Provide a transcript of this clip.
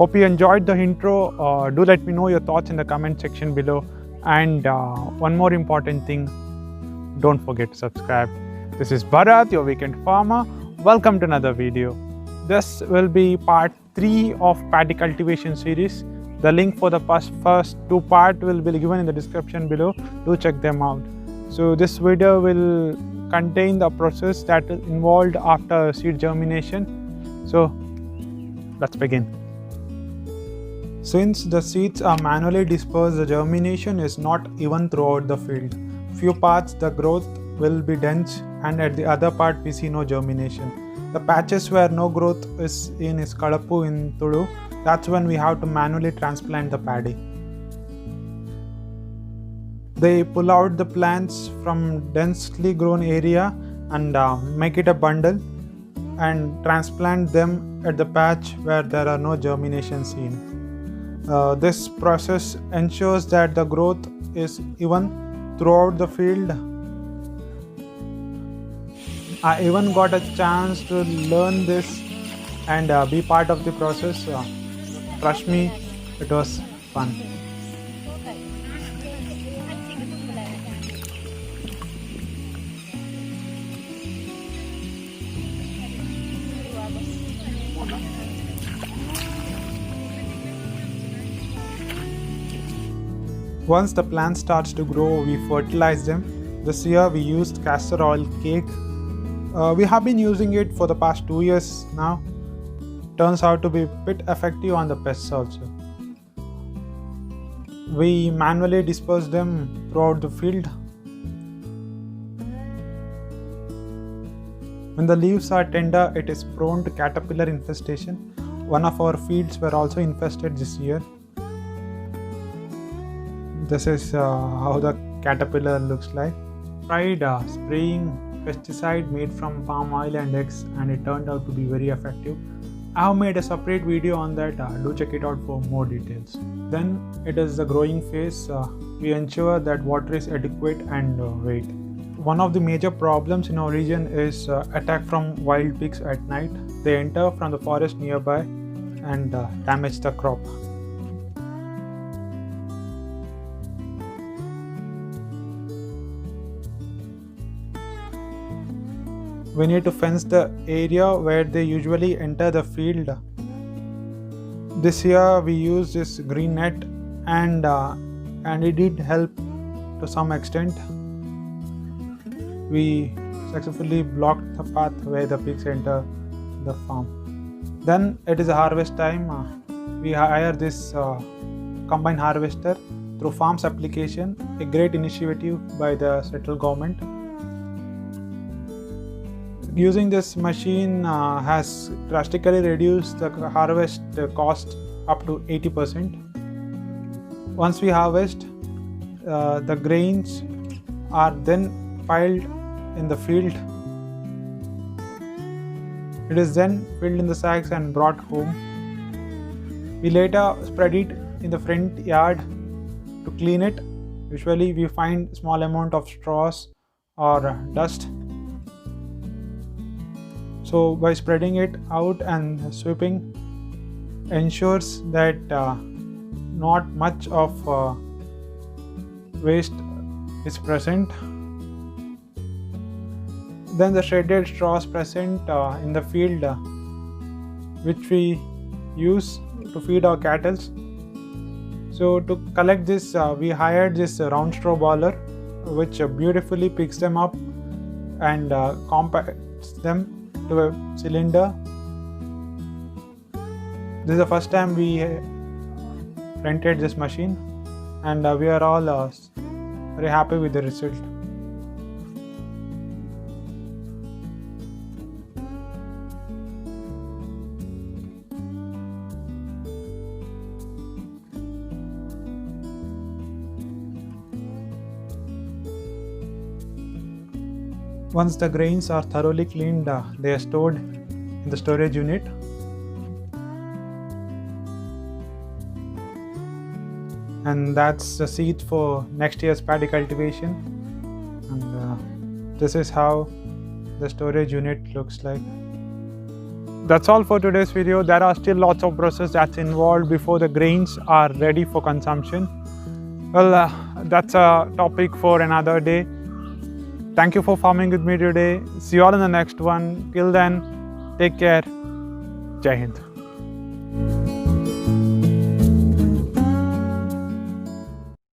Hope you enjoyed the intro. Do let me know your thoughts in the comment section below. And one more important thing, don't forget to subscribe. This is Bharat, your weekend farmer. Welcome to another video. This will be part 3 of Paddy Cultivation series. The link for the first 2 parts will be given in the description below. Do check them out. So this video will contain the process that is involved after seed germination. So let's begin. Since the seeds are manually dispersed, the germination is not even throughout the field. Few parts the growth will be dense, and at the other part we see no germination. The patches where no growth is Kadapu in Tudu. That's when we have to manually transplant the paddy. They pull out the plants from densely grown area and make it a bundle and transplant them at the patch where there are no germination seen. This process ensures that the growth is even throughout the field. I even got a chance to learn this and be part of the process. Trust me, it was fun. Once the plant starts to grow, we fertilize them. This year we used castor oil cake. We have been using it for the past 2 years now. Turns out to be a bit effective on the pests also. We manually disperse them throughout the field. When the leaves are tender, it is prone to caterpillar infestation. One of our fields were also infested this year. This is how the caterpillar looks like. Tried spraying pesticide made from palm oil and eggs, and it turned out to be very effective. I have made a separate video on that. Do check it out for more details. Then it is the growing phase. We ensure that water is adequate and weight. One of the major problems in our region is attack from wild pigs at night. They enter from the forest nearby and damage the crop. We need to fence the area where they usually enter the field. This year we used this green net and it did help to some extent. We successfully blocked the path where the pigs enter the farm. Then it is a harvest time. We hire this combine harvester through farms application, a great initiative by the central government. Using this machine has drastically reduced the harvest cost up to 80%. Once we harvest, the grains are then piled in the field. It is then filled in the sacks and brought home. We later spread it in the front yard to clean it. Usually we find small amount of straws or dust. So by spreading it out and sweeping ensures that not much of waste is present. Then the shredded straws present in the field which we use to feed our cattle. So to collect this, we hired this round straw baler which beautifully picks them up and compacts them to a cylinder. This is the first time we rented this machine, and we are all very happy with the result. Once the grains are thoroughly cleaned, they are stored in the storage unit. And that's the seed for next year's paddy cultivation. And this is how the storage unit looks like. That's all for today's video. There are still lots of process that's involved before the grains are ready for consumption. Well, that's a topic for another day. Thank you for farming with me today. See you all in the next one. Till then, take care. Jai Hind.